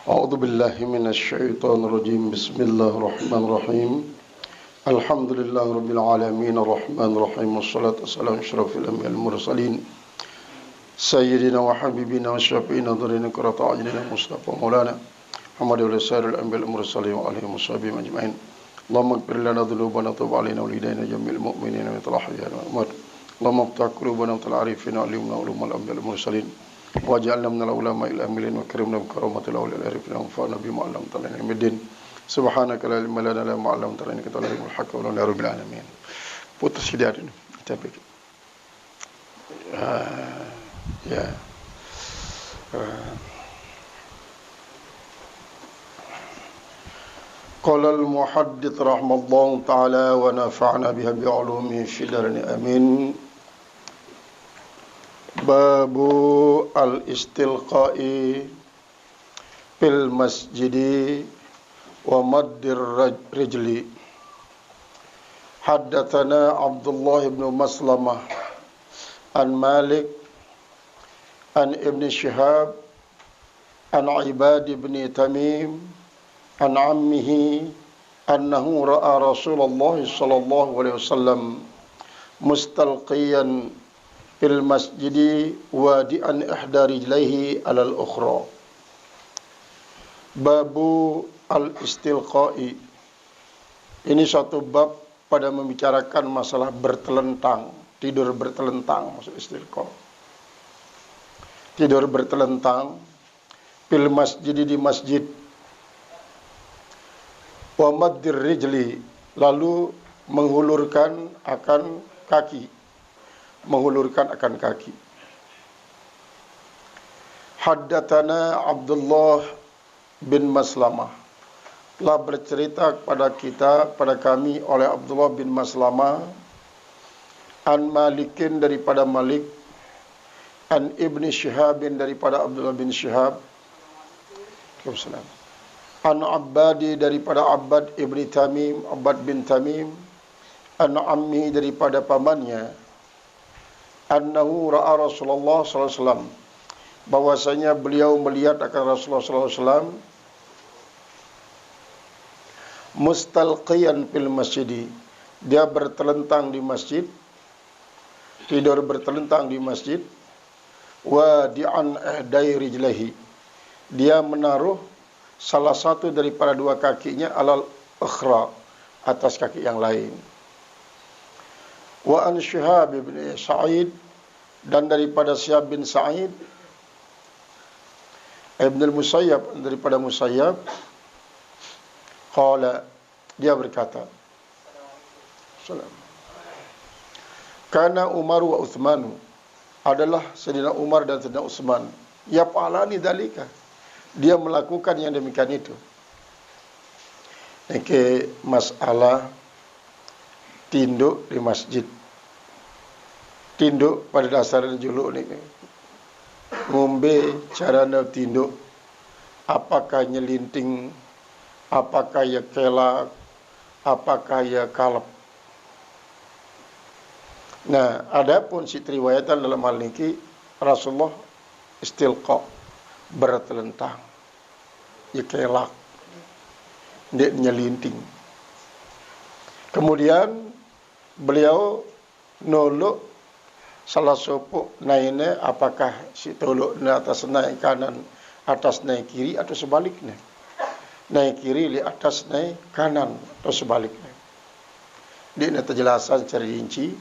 A'udzu billahi minasyaitonir rajim. Bismillahirrahmanirrahim. Alhamdulillahirabbil alamin arrahmanir rahim wassalatu wassalamu asyrafil anbiya'i wal mursalin sayyidina wa habibina wa syafi'ina dzurrina qurrata a'yunina Mustafa Maulana Muhammad wa sallallahu anbiya'i wal mursalin wa alihi washabihi ajmain. Allahumma ighfir lana dhunubana wa tub 'alaina wa lidayna jamil mu'minina wa talahiyana wa amwat. Allahumma iftah qulubana wa ta'arifina wa alimna ulumul anbiya'i wal mursalin. Waj'alna minal ulamaa'il amilin wa karimna bi karamatil awliya'i al-arifin wa anfa'na bima 'allamtana min din. Subhanaka la ilma lana illa ma 'allamtana innaka antal alimul hakim wa la rabbil alamin. Putus hidayah ini. Tapi ya. Qala al-muhaddits rahimallahu ta'ala wa nafa'na biha bi 'ulumihi fid dharain amin. Babu al-istilqa'i fil masjidi wa maddir rijli. Haddatsana Abdullah ibn Maslamah an Malik an Ibn Shihab an Ibad ibn Tamim an ammihi annahu ra'a Rasulullah sallallahu alaihi wasallam mustalqiyan fil masjidi wadi'an ihda rijlaihi alal ukhra. Babu al-istilqa'i. Ini satu bab pada membicarakan masalah bertelentang, tidur bertelentang, maksud istilqa. Tidur bertelentang fil masjidi, di masjid. Wa maddir rijli, lalu menghulurkan akan kaki. Menghulurkan akan kaki. Haddatsana Abdullah bin Maslamah, telah bercerita pada kami oleh Abdullah bin Maslamah, an Malikin, daripada Malik, an Ibn Shihabin, daripada Abdullah bin Shihab, an Abbadi, daripada Abbad ibni Tamim, Abbad bin Tamim, an Ammi, daripada pamannya, annahu ra'a Rasulullah sallallahu alaihi wasallam, bahwasanya beliau melihat akan Rasulullah sallallahu alaihi wasallam mustalqiyan fil masjid, dia bertelentang di masjid, tidur bertelentang di masjid, wadi'an ihdai rijlahi, dia menaruh salah satu daripada dua kakinya alal ukhra, atas kaki yang lain. Wa an Syihab bin Sa'id, dan daripada Syihab bin Sa'id Ibn al-Musayyab, daripada Musayyab, qala, dia berkata, kana Umar wa Uthman, adalah Sayyidina Umar dan Sayyidina Utsman, yaf'alani dzalika, dia melakukan yang demikian itu. Ini masalah tinduk di masjid. Tinduk pada dasarnya juluk ni. Ngombe carana tinduk, apakah nyelinting, apakah ya kelak, apakah ya kalap. Nah, adapun si riwayatan dalam hal ini Rasulullah istilqa, bertelentang, ya kelak, dia nyelinting. Kemudian beliau nolok salah sopuk naiknya, apakah si tolok atas naik kanan, atas naik kiri, atau sebaliknya. Naik kiri di atas naik kanan, atau sebaliknya. Dia nak terjelasan secara rinci.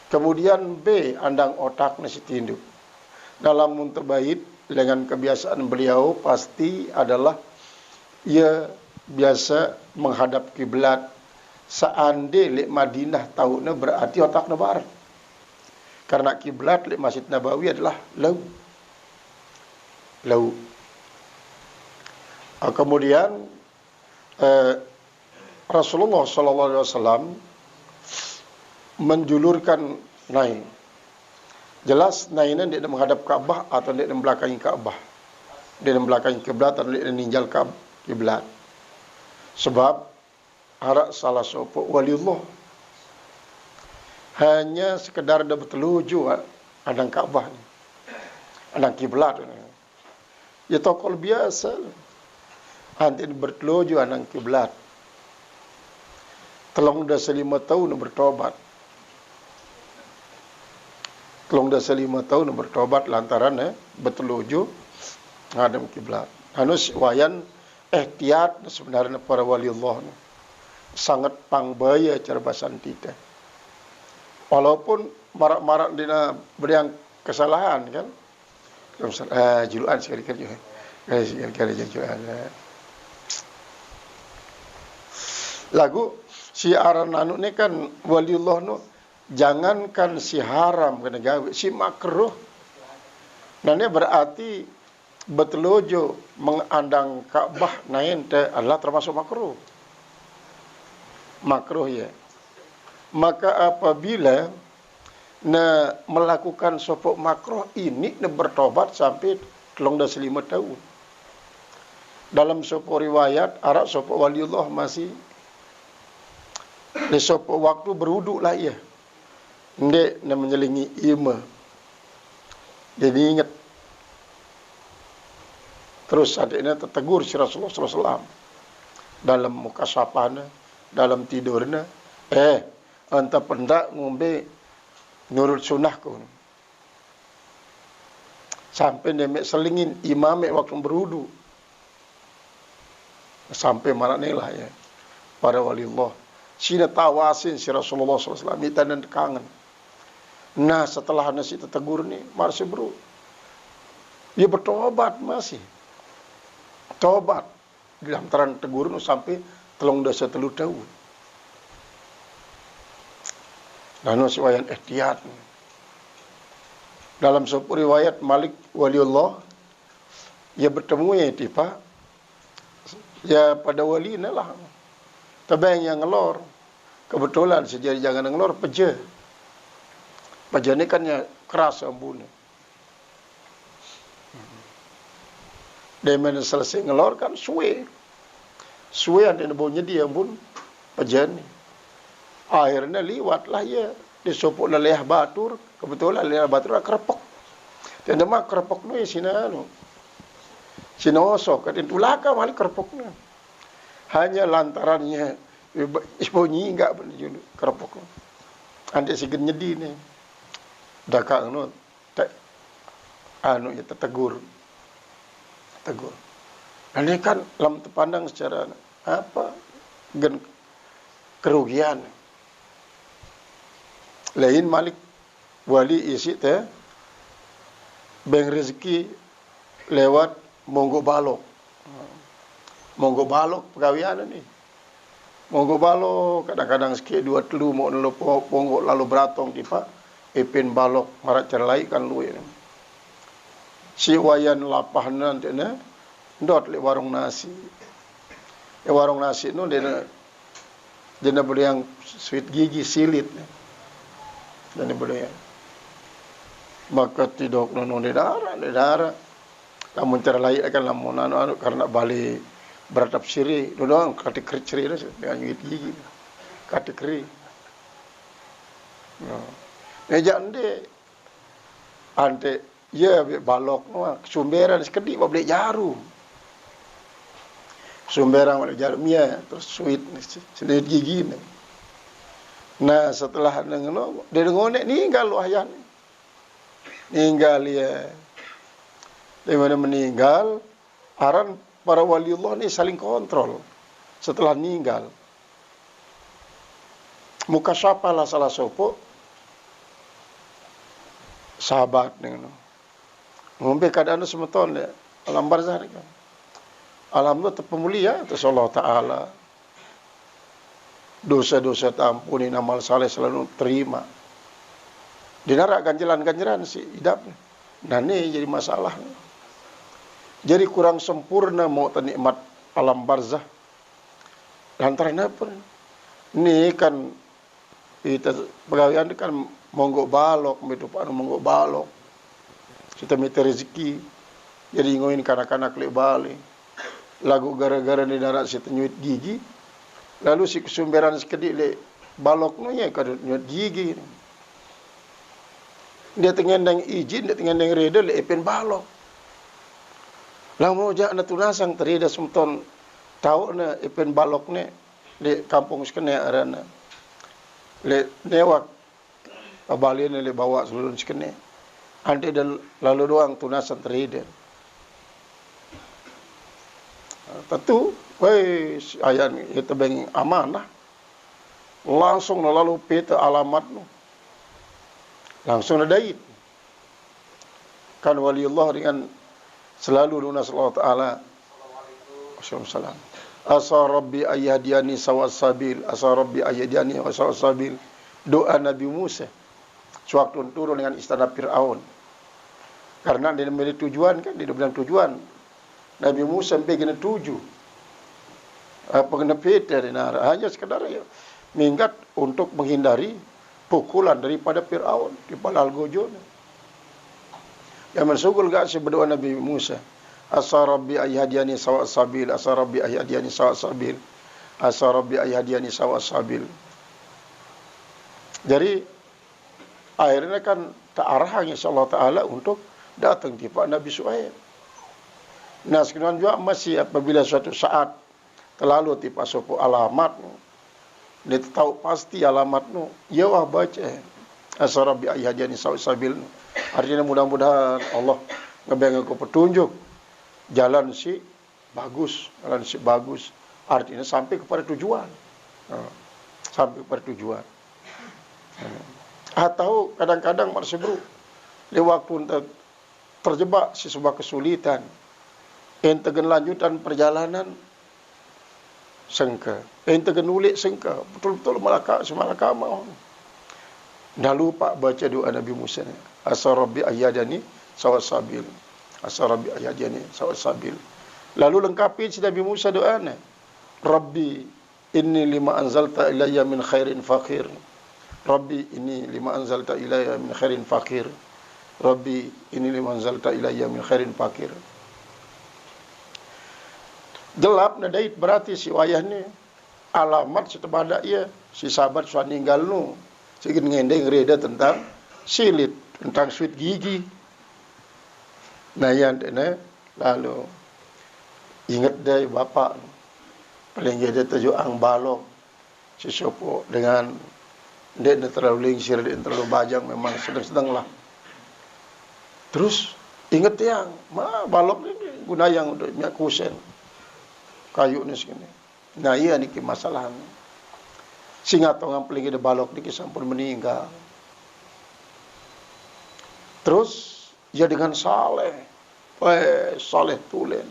Kemudian B, andang otak nasi tinduk. Dalam muntabait, dengan kebiasaan beliau pasti adalah ia biasa menghadap kiblat. Seandainya lek Madinah tahunnya berarti otak barat. Karena kiblat lek Masjid Nabawi adalah lau. Kemudian Rasulullah sallallahu alaihi wasallam menjulurkan naik. Jelas naiknya dia menghadap Ka'bah atau dia membelakangi Ka'bah. Dia membelakangi kiblat atau dia ninjal kiblat. Sebab harap salah satu waliullah hanya sekedar dah berteluju adang Kaabah ni, adang kiblat ni. Ya tokol biasa. Anti berteluju adang kiblat. Telung dah 5 tahun bertobat. Telung dah 5 tahun bertobat lantaran berteluju ngadem kiblat. Anu wayan ihtiyat sebenarnya para wali Allah ni. Sangat pangbaya cerbasan kita. Walaupun marak-marak dina beriang kesalahan kan. Juluan sekali-kali juga. Sekali-kali juluan. Lagu si aran anu ni kan waliullah nu jangankan si haram kena gawe, si makruh. Nah ini berarti berteluju mengandang Kaabah nain te adalah termasuk makruh. Makruh ya. Maka apabila melakukan sopok makruh ini bertobat sampai 5 tahun. Dalam sopok riwayat Arab sopok waliullah masih di sopok waktu berwuduk lah ya. Ndek nak menyelingi ima. Jadi ingat. Terus adiknya tertegur si Rasulullah SAW dalam muka sapana, dalam tidurnya, anta pendak ngombe nurut sunnahku. Sampai nemek selingin imam waktu berwudu. Sampai mana ni lah ya. Para waliullah. Sina tawasin si Rasulullah SAW. Minta dan kangen. Nah setelah nasi tertegur ni, masih bro. Dia bertobat masih. Tobat. Di lantaran tegur nu sampai 3 tahun. Dan nu siwayan ihtiyat. Dalam sebuah riwayat Malik waliullah, ia bertemu ya tiba, ya pada wali ni lah. Tebang yang ngelor. Kebetulan sejari jangan ngelor peja. Peja ni kan ya keras ambunnya. Dia mana selesai ngelor kan suwe. Suwe ada nebaunya dia ambun peja ni. Akhirnya liwatlah ya. Dia sopok leleh batur. Kebetulan leleh batur kerepok. Dan demak kerepok ni sina anu. Sina osok. Kadang tulaka malik kerepok ni. Hanya lantarannya bunyi enggak kerepok. Ande sigen nyedi ni. Dakak anu tak anu ya tertegur. Tegur. Ini kan lam terpandang secara apa? Kerugian. Lain Malik wali isi teh beng rezeki lewat monggo balok. Monggo balok pegawaian ni. Monggo balok kadang-kadang sikit 2 telu mau monggo lalu beratong tipa epin balok marak cerlai kan luwe. Si wayan lapah nanti na ndot le warung nasi. Warung nasi nu dia beli yang sweet gigi silit. Dan beli maka tidok nono di darah. Kamu cerlai akan lamun anu karena balik beratap siri, doang katik ceri dah dengan gigi, katik ceri. Meja ande, ante, ya balok nuah, sumberan sekedik balik jarum, sumberan balik jarum ya, terus sweet sedikit gigi ni. Nah setelah nengono, dia nengonek ninggal wahyan, ninggal ya, di mana meninggal, aran para waliullah ni saling kontrol setelah meninggal. Muka siapa lah salah sopo sahabat dengan ngombe keadaan semeton ya alam barzah ni kan. Alhamdulillah terpemulia atas Allah Ta'ala. Dosa-dosa tampuni, amal saleh selalu terima. Dinarak ganjalan-ganjalan si hidup. Nah ni jadi masalah. Jadi kurang sempurna mau ternikmat alam barzah. Lantaran apa? Ni kan kita pegawaian kan monggo balok, hidupan monggo balok. Kita minta rezeki. Jadi ngoin kanak-kanak lek balik. Lagu gara-gara ni darat si tenyuit gigi. Lalu si kesumberan sekedik lek balok nu ya kadut nyuit gigi. Dia tengendang izin, dia tengendang reda, le epen balok. Lamu jak na tunasang terida sumton tahu na epen balok ne di kampung sekene arana. Le newak abalin le bawa seluruh sekene. Ante dan lalu doang tunasan terida. Tentu, wei ayah ni kita beng amanah. Langsung lalu peta alamat nu. Langsung nadait. Kan waliullah dengan selalu lunas Allah Ta'ala. Assalamualaikum. Asa Rabbi ayyadiyani sawas sabil. Asa Rabbi ayyadiyani sawas sabil. Doa Nabi Musa. Sewaktu turun dengan istana Fir'aun. Karena dia memiliki tujuan kan. Dia bilang tujuan. Nabi Musa sampai kena 7. Apa kena peta di nara. Hanya sekadar ya. Minggat untuk menghindari pukulan daripada Fir'aun. Di palal gojo. Yang mensugul gak si berdoa Nabi Musa. Asa Rabbi ayyadiyani sawas sabil. Asa Rabbi ayyadiyani sawas sabil. Asa Rabbi ayyadiyani sawas sabil. Jadi akhirnya kan ta'arahnya Allah Ta'ala untuk datang tiba Nabi Suhaib. Nah sekarang juga masih apabila suatu saat terlalu tiba suatu alamat. Dia tahu pasti alamat nu. Ya wah baca. Asa Rabbi ayyadiyani sawas sabil. Artinya mudah-mudahan Allah ngebeng aku petunjuk jalan si bagus, Artinya sampai kepada tujuan. Sampai kepada tujuan. Atau kadang-kadang maksud bro, di waktu terjebak si sebuah kesulitan, ente gen lanjutan perjalanan sengka, ente gen ulik sengka, betul-betul malaka mau. Dah lupa baca doa Nabi Musa ni. Asa Rabbi ayyadani sawas sabil. Asa Rabbi ayyadani sawas sabil. Lalu lengkapi si Nabi Musa doa ni. Rabbi inni lima anzalta ilayya min khairin fakir. Rabbi inni lima anzalta ilayya min khairin fakir. Rabbi inni lima anzalta ilayya min khairin fakir. Gelap na dait berarti si wayah ni alamat setepada ia si sahabat sudah ninggal nu. Sikit ngendeng reda tentang silit, tentang suit gigi. Nah yang ini lalu ingat dari bapak paling dia tujuh ang balok si sopo dengan dia terlalu lingsir, dia terlalu bajang, memang sedang-sedang lah. Terus ingat yang balok ini guna yang untuk minyak kusen kayu ni segini. Nah iya ni masalah ni. Singa tongang pelingi de balok ni sampun meninggal. Terus ia dengan saleh, saleh tulen.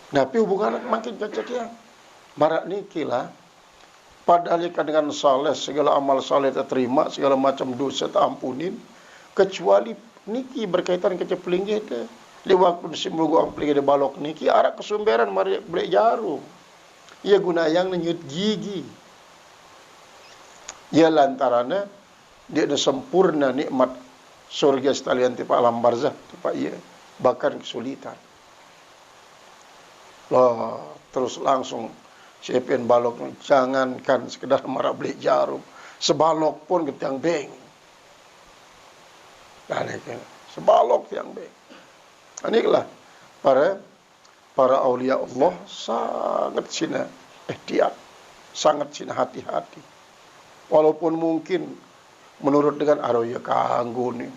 Tapi hubungan makin kecil. Barak niki lah. Padahal dengan saleh segala amal saleh terterima, segala macam dosa terampunin, kecuali niki berkaitan kecil pelingi de. Di waktu simulugu ang pelingi de balok niki arak kesumberan mari beli jarum. Ia guna yang nyut gigi. Ia lantarannya dia ada sempurna nikmat surga sekalian tipa alam barzah tipa ia bahkan kesulitan. Loh, terus langsung siapin balok, jangankan sekedar marah beli jarum, sebalok pun ketiang beng. Sebalok tiang beng. Inilah para aulia Allah sangat cina ihtiyat, sangat cina hati-hati. Walaupun mungkin menurut dengan aro ya kanggo ni,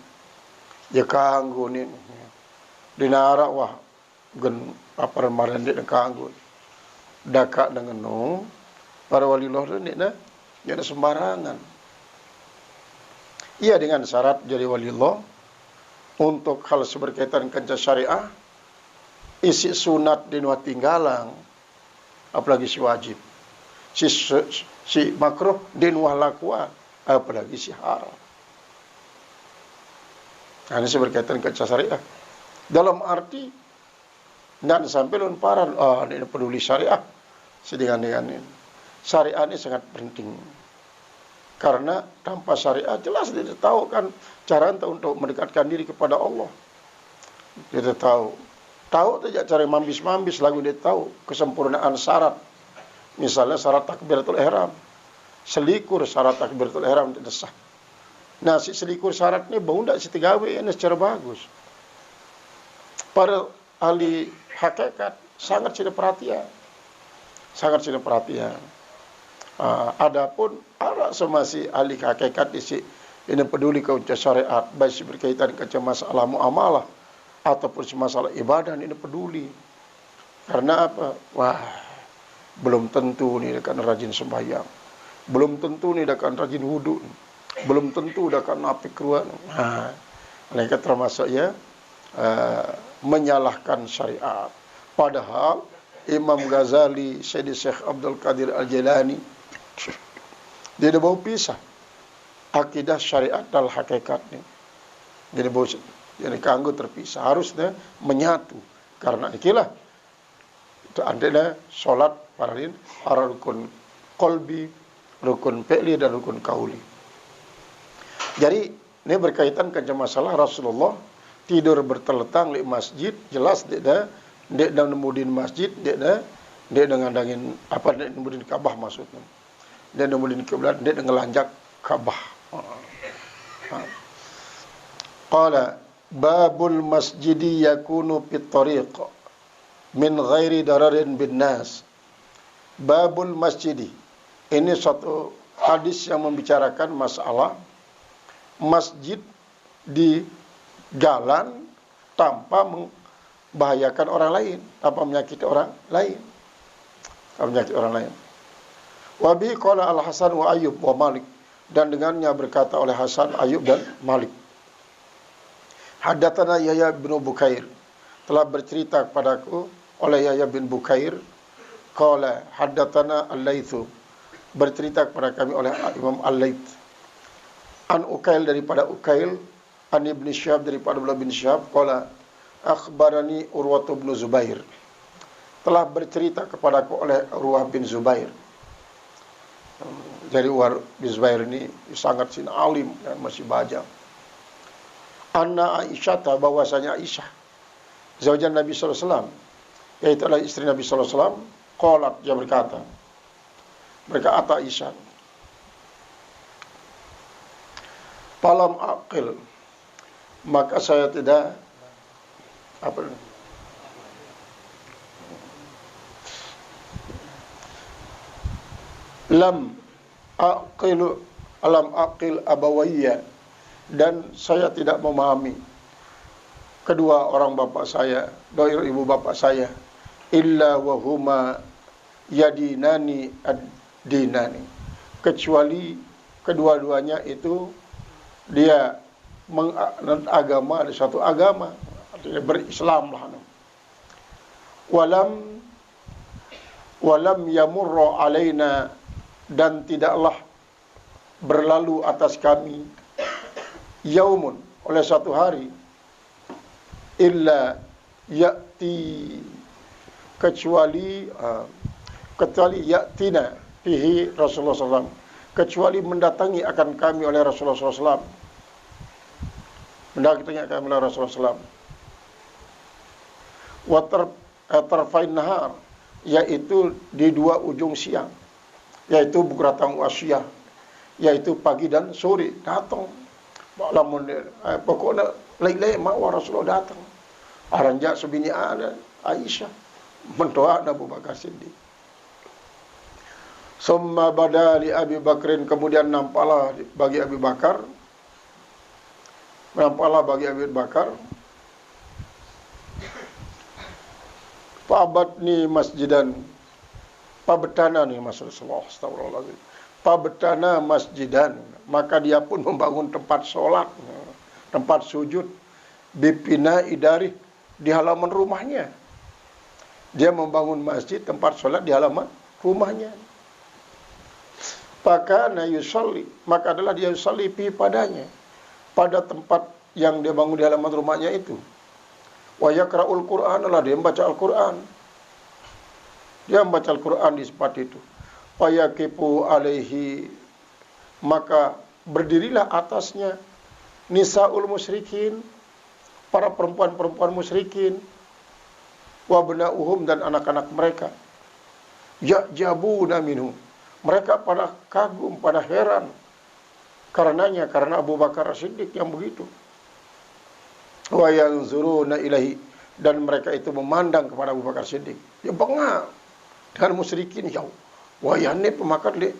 dinara wah gen apa remaran dia kanggo, dakak dengan no para wali Allah ni na, dia ada sembarangan. Ia dengan syarat jadi wali Allah untuk hal berkaitan dengan syariah. Isi sunat di nuat tinggalang, apalagi si wajib. Si makruh di nuat lakwa, apalagi si haram. Nah, ini berkaitan dengan syariah. Dalam arti, tidak sampai lemparan, ini peduli syariah. Sedangkan ini. Syariah ini sangat penting. Karena tanpa syariah, jelas dia tahu kan cara untuk mendekatkan diri kepada Allah. Dia tahu. Tahu saja cara mambis-mambis lagu dia tahu kesempurnaan syarat. Misalnya syarat takbiratul ihram. Selikur syarat takbiratul ihram tidak sah. Nah, si selikur syarat ni bau ndak si tegawe ini secara bagus. Para ahli hakikat sangat tidak perhatian. Sangat tidak perhatian. Adapun ada semasi ahli hakikat isi ini peduli ke syariat, baik berkaitan ke masalah muamalah ataupun masalah ibadah ini peduli. Karena apa? Wah, belum tentu ni akan rajin sembahyang. Belum tentu ni akan rajin wudu. Belum tentu akan apik keruan. Mereka termasuk ya menyalahkan syariat. Padahal Imam Ghazali, Syekh Abdul Qadir Al-Jilani, dia ada bau pisah akidah syariat dan hakikat ni. Jadi bau jadi kanggo terpisah, harusnya menyatu. Karena ikilah itu antara solat paradin para rukun kolbi, rukun fi'li dan rukun kauli. Jadi ini berkaitan dengan masalah Rasulullah tidur berteletang di masjid, jelas dia nemudin masjid, dia ngandangin apa, dia nemudin Ka'bah maksudnya. Dia nemudin kiblat, dia ngelanjak Ka'bah. Qala babul masjidi yakunu fit tariq min ghairi dararin bin nas. Babul masjidi. Ini satu hadis yang membicarakan masalah masjid di jalan tanpa membahayakan orang lain, tanpa menyakiti orang lain. Tanpa menyakiti orang lain. Wa bi qala Al-Hasan wa Ayyub wa Malik, dan dengannya berkata oleh Hasan, Ayyub dan Malik. Haddatsana Yahya bin Bukair, telah bercerita kepadaku oleh Yahya bin Bukair, qala haddatsana Al-Laitsu, bercerita kepada kami oleh Imam Al-Laits, an Ukail daripada Ukail, an Ibn Syihab daripada Abdullah bin Syihab, qala akhbarani Urwah bin Zubair, telah bercerita kepadaku oleh Urwah bin Zubair. Jadi Urwah bin Zubair ini sangat alim dan masih bajang. Anna Aisyah, bahwasanya Aisyah zaujan Nabi sallallahu alaihi wasallam, yaitu adalah istri Nabi sallallahu alaihi wasallam, qalat, dia berkata Aisyah, falam aqil, maka saya tidak lam aqil abawayya, dan saya tidak memahami kedua orang bapak saya, dua ibu bapak saya, illa wahuma yadinani ad-dinani, kecuali kedua-duanya itu dia menganut agama, ada satu agama, artinya berislam lah. Walam yamurra alaina, dan tidaklah berlalu atas kami yaumun, oleh satu hari, illa ya'ti, kecuali ya'tina fihi Rasulullah SAW, kecuali mendatangi akan kami oleh Rasulullah SAW, mendatangi akan kami oleh Rasulullah SAW, wa tarfain nahar, yaitu di dua ujung siang, yaitu bukratan wasyiyah, yaitu pagi dan sore datang. Lamun pokoknya lain-lain mak Rasulullah datang. Aranjak sebini ada Aisyah mendoa Abu Bakar Siddiq. Summa badali Abi Bakrin, kemudian nampaklah bagi Abi Bakar, Fa'abatni masjidan, pabetana nih Rasulullah, astagfirullahaladzim, pabetana masjidan, maka dia pun membangun tempat sholat, tempat sujud, bipina idari, di halaman rumahnya. Dia membangun masjid, tempat sholat di halaman rumahnya. Fakana yusalli, maka adalah dia yusalli pi padanya, pada tempat yang dia bangun di halaman rumahnya itu. Wa yaqra'ul Qur'an, lah dia membaca Al-Qur'an. Dia membaca Al-Qur'an di tempat itu. Wa yaqifu alaihi, maka berdirilah atasnya nisaul musyrikin, para perempuan-perempuan musyrikin, wa benauhum, dan anak-anak mereka, ya'jabuna minhu, mereka pada kagum, pada heran karena Abu Bakar Siddiq yang begitu. Wa yanzuruna ilaihi, dan mereka itu memandang kepada Abu Bakar Siddiq. Ya bengak dengan musyrikin jauh. Wah ya ni pemakat le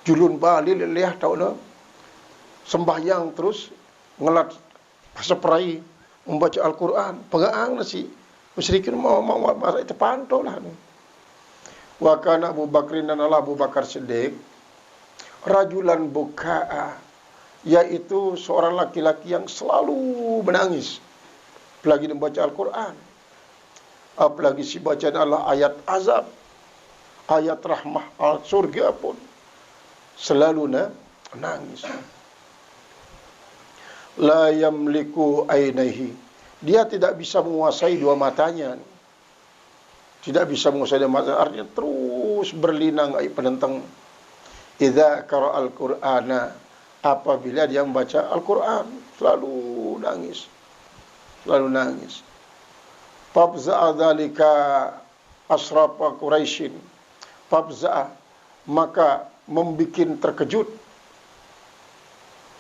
julun bali le liah tau no. Sembahyang terus ngelat seperai membaca Al-Qur'an. Pengaang nasi musyrikin mau masa itu pantau lah. Wa kana Abu Bakrin, dan Allah Abu Bakar Siddiq rajulan bukaa, yaitu seorang laki-laki yang selalu menangis apalagi membaca Al-Quran, apalagi si bacaan Allah ayat azab, ayat rahmah, surga pun selalu nangis. La yamliku ainaihi, dia tidak bisa menguasai dua matanya, tidak bisa menguasai dua matanya, artinya terus berlinang air penentang. Idza qara al-Qur'ana, apabila dia membaca Al-Quran, selalu nangis, selalu nangis. Fabza'a dzalika asrafa Quraisyin, fabza'a, maka membikin terkejut,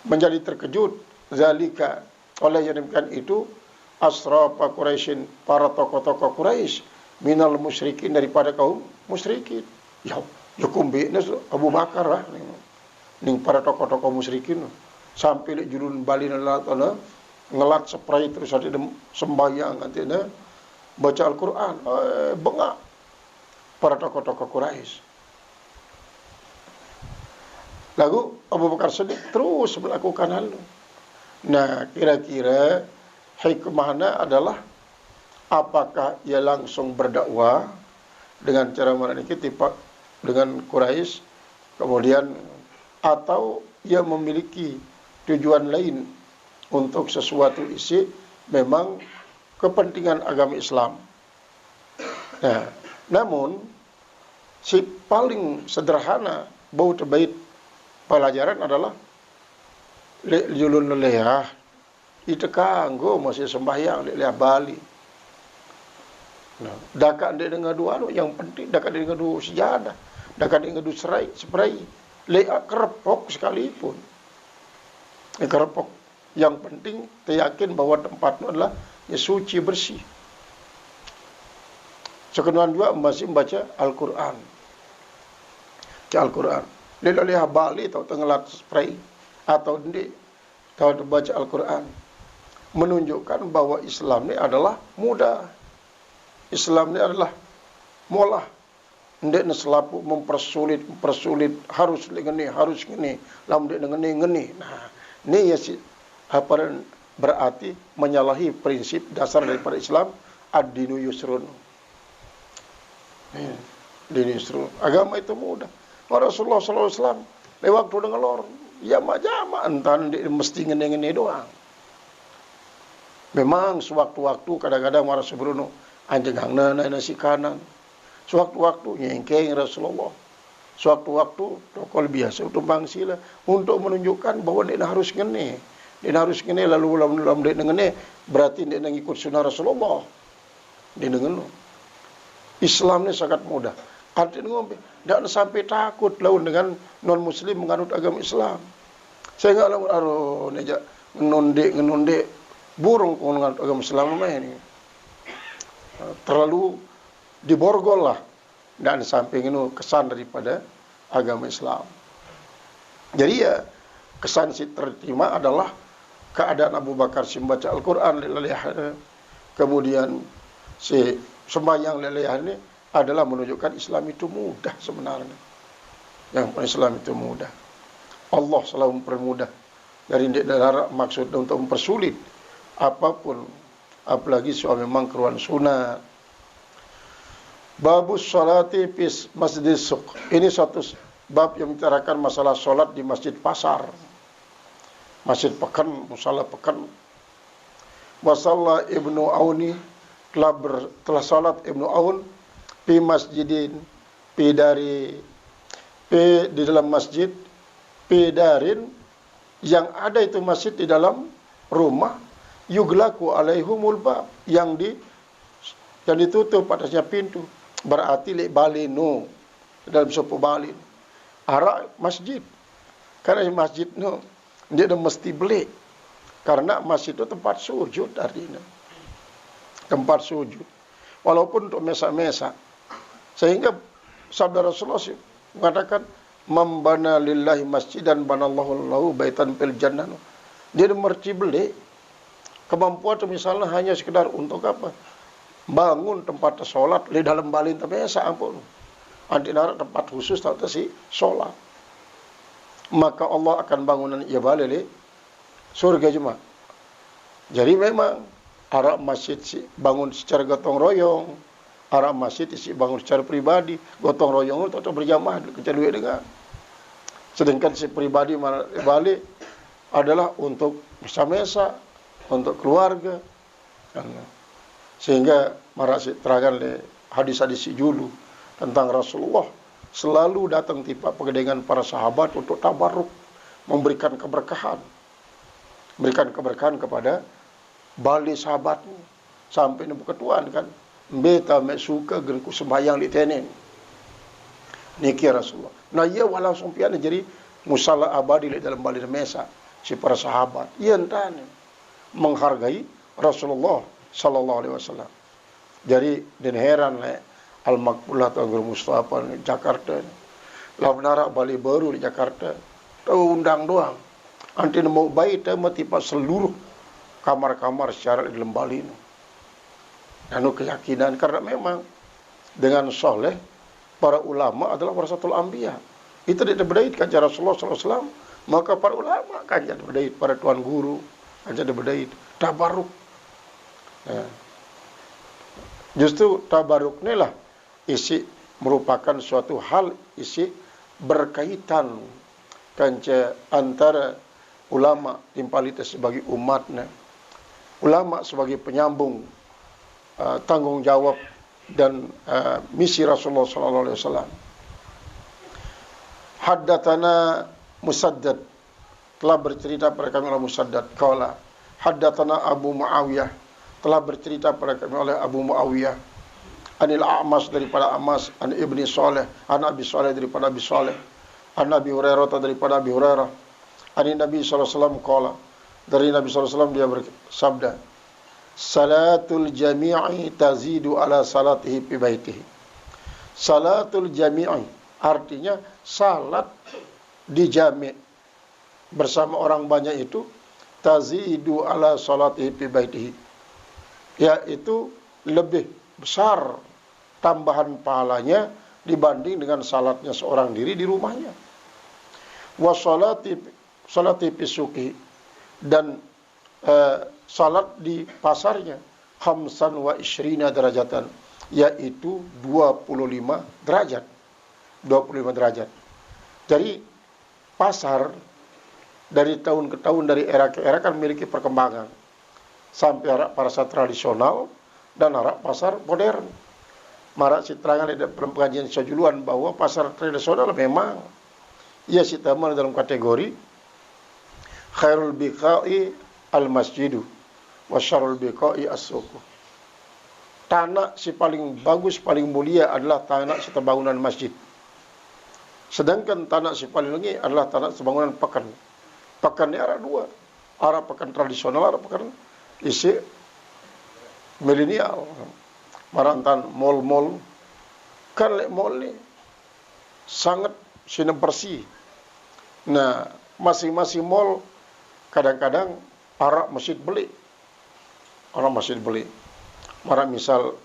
menjadi terkejut, zalika, oleh yang demikian itu, asrafa Quraisyin, para tokoh-tokoh Quraisy, minal musyrikin, daripada kaum musyrikin. Ya kumbi Abu Bakar lah ning para tokoh-tokoh musyrikin sampai lek jurun bali ngelat spray terus ada sembahyang nanti baca Al-Quran, bengak para tokoh-tokoh Quraisy. Lalu Abu Bakar Siddiq terus melakukan hal itu. Nah, kira-kira hikmahnya adalah apakah ia langsung berdakwah dengan cara mana ini tipe dengan Quraisy, kemudian atau ia memiliki tujuan lain untuk sesuatu isi memang kepentingan agama Islam. Nah, namun si paling sederhana bau terbaik pelajaran adalah julun leleh itu kanggo masih sembahyang leleh Bali. Nah, dakat dia dengan dua yang penting, dakat dia dengan dua sejadah, dakat dia dengan dua spray, lea kerepok sekalipun. Kerepok. Yang penting teryakin bahwa tempatnya adalah ya, suci bersih. Sekenuan juga masih membaca Al-Quran. Al-Quran. Lea Bali atau tenggelat spray atau ini tahu baca Al-Quran, menunjukkan bahwa Islam ini adalah mudah. Islam ini adalah molah. Ndek na selapu mempersulit, harus ngene, lam ndek ngene. Nah, ini ya si apa berarti menyalahi prinsip dasar daripada Islam, ad-dinu yusrun. Dinu yusrun. Agama itu mudah. Rasulullah SAW lewat waktu dengan lor, ya majama entan ndek mesti ngene doang. Memang sewaktu-waktu kadang-kadang Rasulullah anjing hangna nasi kanan. Sewaktu-waktu nyengkeng Rasulullah. Sewaktu-waktu tokol biasa untuk bangsila untuk menunjukkan bahwa dia harus ngene. Dia harus ngene lalu dia ngene berarti dia ngikut sunnah Rasulullah. Dia ngene. Islam ini sangat mudah. Artinya ngombe tidak sampai takut lawan dengan non muslim menganut agama Islam. Saya enggak lawan neja ngenonde burung menganut agama Islam ini. Terlalu diborgol lah dan samping itu kesan daripada agama Islam. Jadi ya kesan si terterima adalah keadaan Abu Bakar si membaca Al-Quran leleh, kemudian si sembahyang leleh ini adalah menunjukkan Islam itu mudah sebenarnya. Yang Islam itu mudah. Allah selalu mempermudah. Dari tidak maksud untuk mempersulit apapun, apalagi soal memang keruan sunat. Babus salati fis masjid suq. Ini satu bab yang membicarakan masalah solat di masjid pasar, masjid pekan, musala pekan. Wasalla Ibnu Auni, telah salat Ibnu Aun fi masjidin, di dalam masjid, darin, yang ada itu masjid di dalam rumah, yuglaku alaihumul bab, yang ditutup atasnya pintu. Berarti lek balino dalam sopo balin arah masjid, karena masjid no Dia dah mesti beli. Karena masjid itu tempat sujud artinya. Tempat sujud. Walaupun untuk mesa-mesa. Sehingga sabda Rasulullah mengatakan, "Membana lillahi masjidan banallahu lahu baitan fil jannah." Dia dah mesti beli. Kemampuan itu misalnya hanya sekedar untuk apa? Bangun tempat sholat di dalam balin mesa ampun. Anti narak tempat khusus tak si sholat. Maka Allah akan bangunan ia balik surga cuma. Jadi memang arah masjid si bangun secara gotong royong, arah masjid si bangun secara pribadi, gotong royong itu atau berjamaah kecuali dengan. Sedangkan si pribadi balik adalah untuk mesa-mesa, untuk keluarga. Sehingga marasi terangkan le hadis-hadis si julu tentang Rasulullah selalu datang tiba dengan para sahabat untuk tabarruk, memberikan keberkahan. Berikan keberkahan kepada bali sahabatnya sampai nemu ketuan kan beta mek suka genku sembahyang di tenen niki Rasulullah. Nah ia langsung pian jadi musalla abadi di dalam bali mesa si para sahabat ia entane menghargai Rasulullah sallallahu alaihi wasallam. Jadi den heran le al-maqbulah Tanggur Mustafa di Jakarta. Lamnara Bali baru di Jakarta. Tahu undang doang. Anti mau baik tema tipe seluruh kamar-kamar secara di dalam Bali ini. Anu keyakinan karena memang dengan soleh para ulama adalah warasatul anbiya. Itu tidak berdait kan Rasulullah SAW. Maka para ulama kan jadi berdait, para tuan guru kan jadi berdait. Tabaruk. Ya. Justru tabaruk ini lah isi merupakan suatu hal isi berkaitan kanca antara ulama timpalitas sebagai umatnya, ulama sebagai penyambung tanggung jawab dan misi Rasulullah sallallahu alaihi wasallam. Haddatsana Musaddad telah bercerita pada kami oleh Musaddad qala haddatsana Abu Muawiyah telah bercerita pada kami oleh Abu Muawiyah anil A'mas daripada A'mas an Ibni Saleh an Abi Saleh daripada Abi Saleh an Abi Hurairah daripada Abi Hurairah dari Nabi SAW qala dari Nabi SAW dia bersabda salatul jami'i tazidu ala salatihi fi baitihi. Salatul jami'i artinya salat di jami' bersama orang banyak itu tazidu ala salatihi fi baitihi, yaitu lebih besar tambahan pahalanya dibanding dengan salatnya seorang diri di rumahnya. Wa salati pisuki dan salat di pasarnya khamsan wa ishrina derajatan, yaitu 25 derajat. 25 derajat. Jadi pasar dari tahun ke tahun, dari era ke era kan memiliki perkembangan. Sampai arah pasar tradisional dan arah pasar modern. Marak si terangan dalam pengajian sajuluan bahwa pasar tradisional memang ia si taman dalam kategori khairul biqa'i al-masjidu wa syarrul biqa'i as-suqu. Tanah si paling bagus, paling mulia adalah tanah si bangunan masjid. Sedangkan tanah si paling tinggi adalah tanah bangunan pekan. Pekan ini ada dua. Ada pekan tradisional, ada pekan isi milenial. Marantan mall-mall. Kan mall ni sangat sinem bersih. Nah, masing-masing mall kadang-kadang para masjid beli. Orang masjid beli. Mara misal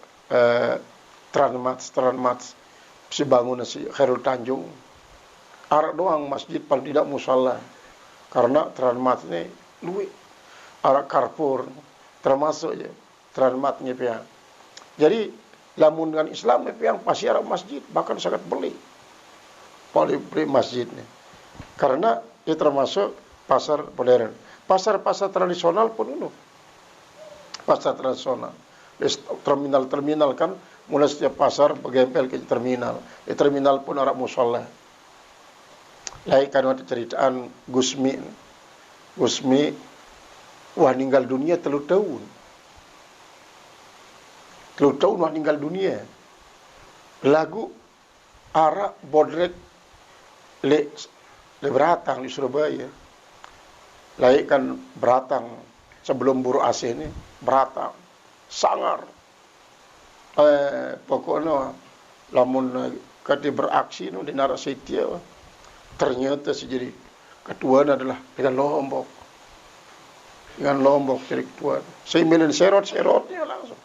Transmart si bangun si Khairul Tanjung. Arak doang masjid paling tidak musalla. Karena Transmart ini luwih. Arak Carrefour termasuk je Transmartnya pihak. Jadi lamun dengan Islam yang pasti arak masjid bahkan sangat beli. Paling beli masjid ni. Karena ia termasuk pasar modern. Pasar-pasar tradisional pun itu. Pasar tradisional. Terminal-terminal kan mulai setiap pasar bergempel ke terminal. Di terminal pun orang musalla. Lain kan ada ceritaan Gusmi. Gusmi wah meninggal dunia 3 tahun. 3 tahun wah meninggal dunia. Lagu arak bodrek le beratang di Surabaya. Laik kan beratang sebelum buru AC ini, beratang, sangar. Pokoknya lamun kati beraksi no di Narasetia, ternyata si jadi ketua adalah dengan Lombok. Dengan Lombok jadi ketua. Saya milih serotnya langsung.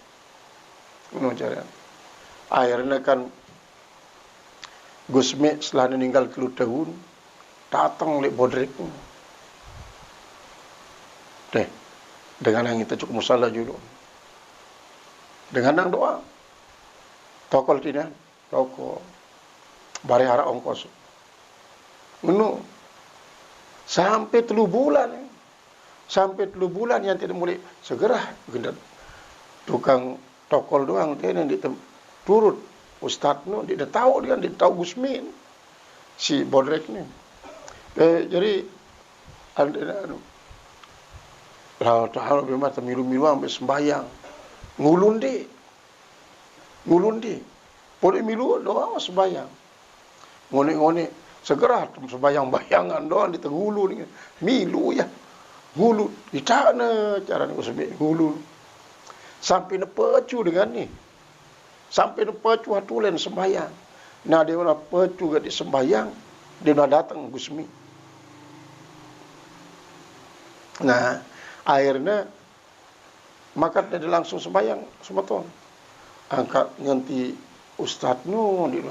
Ini caranya. Akhirnya kan Gusmi setelah meninggal 3 tahun, datang oleh Bodrek. Dengan yang kita cukup musalah dulu. Dengan yang doa. Tokol tidak, tokol. Bari hara ongkos. Menu. Sampai 3 bulan. Sampai 3 bulan yang tidak mulai segera. Tukang tokol doang. Dia yang turut. Ustadz no, dia tahu Gusmi. Si Bodrek ni. Jadi, Allah Ta'ala bermata milu-milu sampai sembahyang. Ngulundi. Boleh milu doang sembahyang. Ngoni-ngoni. Segera sembahyang-bayangan doang di tenggulu ni. Milu ya. Ngulu. Di sana cara ni Gusmi. Ngulu. Sampai nepecu dengan ni. Sampai nepecu hatulen sembahyang. Nah dia nak pecu di sembahyang. Dia nak datang Gusmi. Nah. Akhirnya maka dia langsung sembahyang semeton. Angkat nganti Ustadz no dia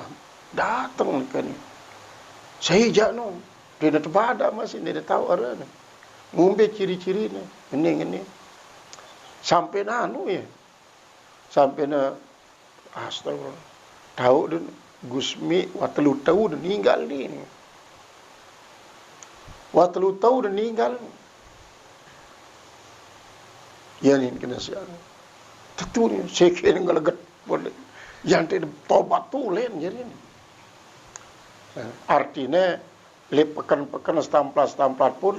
datang kan. Saya jak no. Dia dah terbadak masih dia tahu arah. Ngumbe ciri-ciri ni. Ini. Sampai nanu ya. Sampai na astagfirullah. Tahu dia Gusmi watelu tahu dia meninggal ni. Watelu tahu dia meninggal. Ya ni kena siang. Tentu ni sekir ngalagat boleh. Yang tidak tobat tu lain jadi ni. Artinya lepakan setamplat pun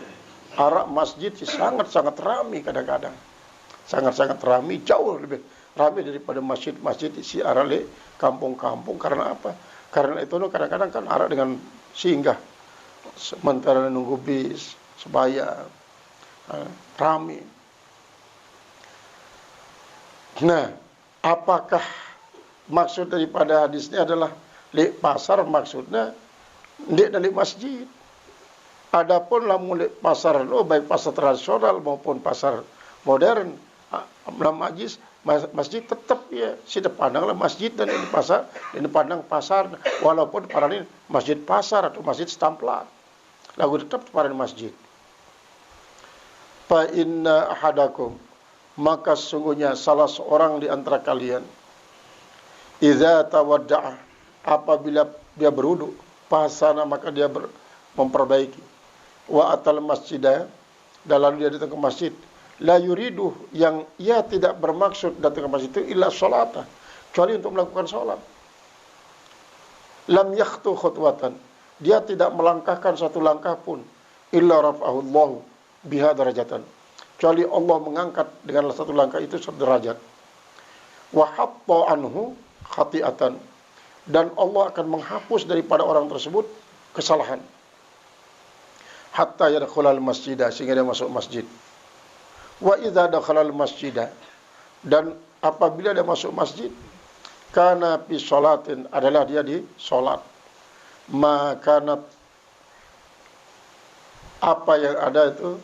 arak masjid sangat-sangat ramai kadang-kadang. Sangat-sangat ramai, jauh lebih ramai daripada masjid-masjid isi arak le kampung-kampung. Karena apa? Karena itu kadang-kadang kan arak dengan singgah. Sementara nunggu bis, sebaya, ramai. Nah, apakah maksud daripada hadis ini adalah lek pasar maksudnya ndek dari masjid. Adapun lamun lek pasar lo baik pasar tradisional maupun pasar modern, masjid tetap ya sudah pandanglah masjid dan ini pasar, ini pandang pasar walaupun para ini masjid pasar atau masjid setamplat. Lagu tetap pada masjid. Fa inna ahadakum, maka sesungguhnya salah seorang di antara kalian idza tawadda'a, apabila dia berwudu, fasana maka dia memperbaiki, wa atal masjidah, dan lalu dia datang ke masjid, la yuridu, yang ia tidak bermaksud datang ke masjid itu illa sholata, kecuali untuk melakukan sholat, lam yakhtu khutwatan, dia tidak melangkahkan satu langkah pun, illa rafa'ahu Allah biha darajatan, kecuali Allah mengangkat dengan satu langkah itu sederajat. Wa hatta anhu khati'atan, dan Allah akan menghapus daripada orang tersebut kesalahan. Hatta yadkhulal masjidah, sehingga dia masuk masjid. Wa idza dakhalal masjidah, dan apabila dia masuk masjid, kana fi sholatin, adalah dia di salat. Maka apa yang ada itu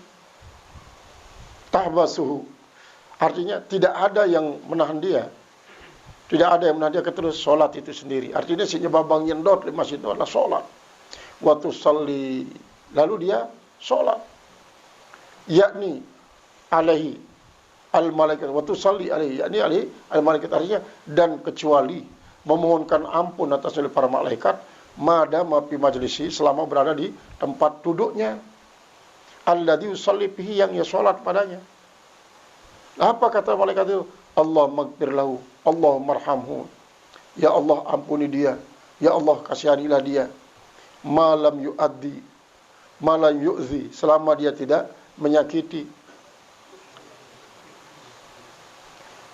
tahbasuhu, artinya tidak ada yang menahan dia. Tidak ada yang menahan dia terus solat itu sendiri. Artinya si babang nyendot di masjid itu adalah solat. Waktu salli, lalu dia solat. Yakni alaihi al-malaikat. Waktu salli alaihi, yakni alaihi al-malaikat, artinya dan kecuali memohonkan ampun atas para malaikat, madama fi majlisi, selama berada di tempat duduknya. Alladhi yusalli bihi, yang ia solat padanya. Apa kata malaikat itu? Allah maghfir lahu, Allah marhamhu. Ya Allah ampuni dia, ya Allah kasihanilah dia. Malam yu'addi, malam yu'zi, selama dia tidak menyakiti.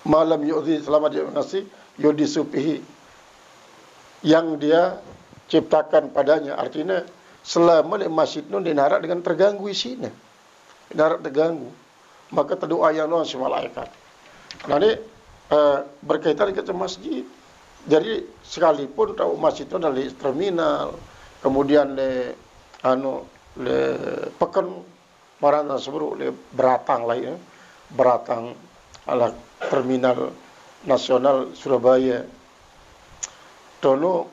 Malam yu'zi, selama dia mengasih yudisupihi, yang dia ciptakan padanya. Artinya selama di masjid itu dinarak dengan terganggu isinya. darat terganggu, maka terdoa yang non si malaikat. Nah ini berkaitan dengan masjid. Jadi sekalipun tahu masjid itu adalah terminal, kemudian le pekan marana sebelum le beratang lah ya, beratang ala terminal nasional Surabaya. Dono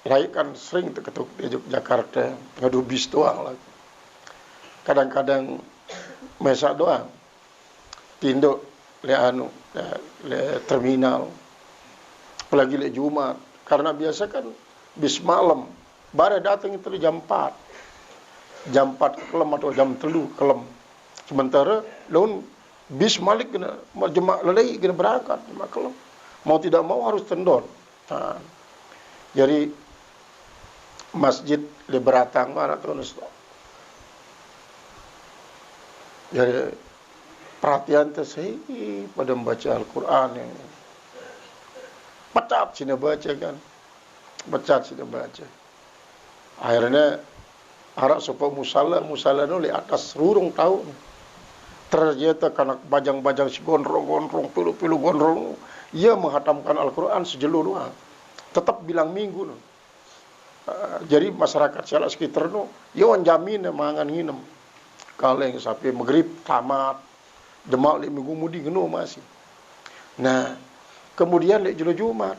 lain kan sering ketuk di Jakarta ngadu bis doang lah. Kadang-kadang mesak doang. Tinduk le terminal. Apalagi le Jumat. Karena biasa kan bis malam. Baru datang itu jam 4. Jam 4 kelem atau jam 3 kelem. Sementara daun bis malik kena jemaah lelai kena berangkat jemaah kelem. Mau tidak mau harus tendon. Nah, jadi masjid le beratang mana tuh. Jadi perhatian tersih pada membaca Al-Quran yang pecat sini baca kan, pecat sini baca. Akhirnya harap supaya musala nu di atas rurung tahu. Ternyata karena bajang-bajang si gondrong, pilu-pilu gondrong, ia menghatamkan Al-Quran sejelo doang. Tetap bilang minggu no. Jadi masyarakat salah sekitar no, ia jamin mangan nginem. Kaleng sampai maghrib tamat, demak le minggu mudi ngeno masih. Nah, kemudian le jelo Jumat.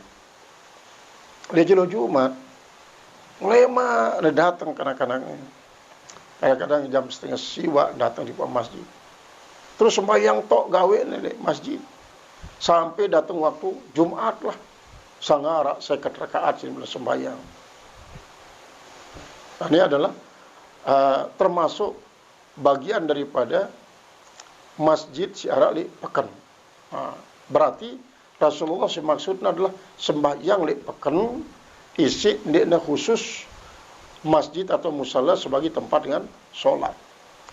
Lema ada datang kanak-kanak. Kadang-kadang jam setengah siwa datang di masjid. Terus sembahyang tok gawe le masjid. Sampai datang waktu Jumat lah. Sangara 50 rakaat sembahyang. Ini adalah termasuk bagian daripada masjid siarak li pekan. Berarti Rasulullah maksudnya adalah sembahyang li pekan isi ndekna khusus masjid atau musala sebagai tempat dengan sholat.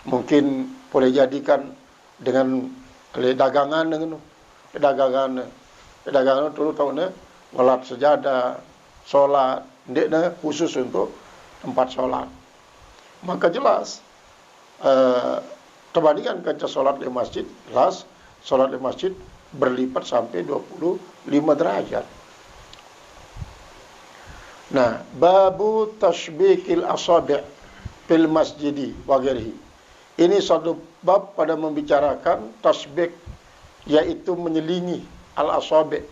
Mungkin boleh jadikan dengan dagangan dengan dagangan dulu tahunnya ngelat sejadah, sholat, ndekna khusus untuk tempat sholat. Maka jelas terbandingkan kaca sholat di masjid, jelas sholat di masjid berlipat sampai 25 derajat. Nah, babu tasbikil asabi' fil masjidi wa ghairihi. Ini satu bab pada membicarakan tasbik, yaitu menyelingi al-asabi',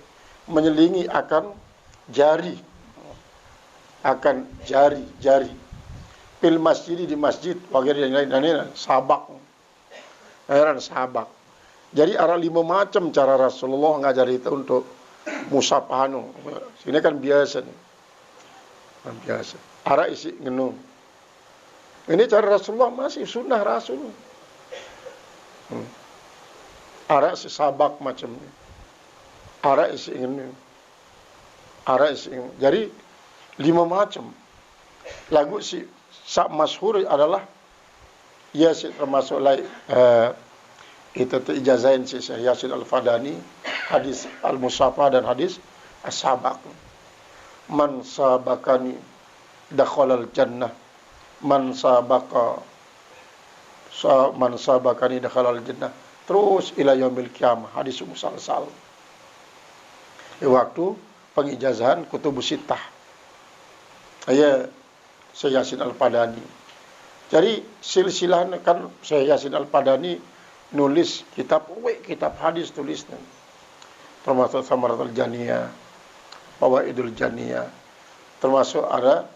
menyelingi akan jari, jari fil masjidi di masjid wa ghairihi, dan lain-lain sabak. Sabak. Jadi ada 5 macam cara Rasulullah ngajar itu untuk musafahan. Ini kan biasa nih. Biasa. Ara isi ngenu. Ini cara Rasulullah masih sunnah Rasul. Ara isi sabak macam ni. Ara isi ngenu. Ara isi ngenu. Jadi 5 macam. Lagu si sak masyhur adalah Yasin, termasuk lain itu ijazahin si Yasin Al-Fadani, hadis Al-Musafa dan hadis As-Sabak. Man sabakani dakhalal jannah, man sabakani dakhalal jannah, terus ila yaumil qiyamah, hadis musalsal. Waktu pengijazahan kutubus sittah saya Yasin Al-Fadani. Jadi silsilah kan saya Yasin Al-Fadani nulis kitab hadis tulisnya. Termasuk Samaratul Janiyah, Fawaidul Janiyah. Termasuk ada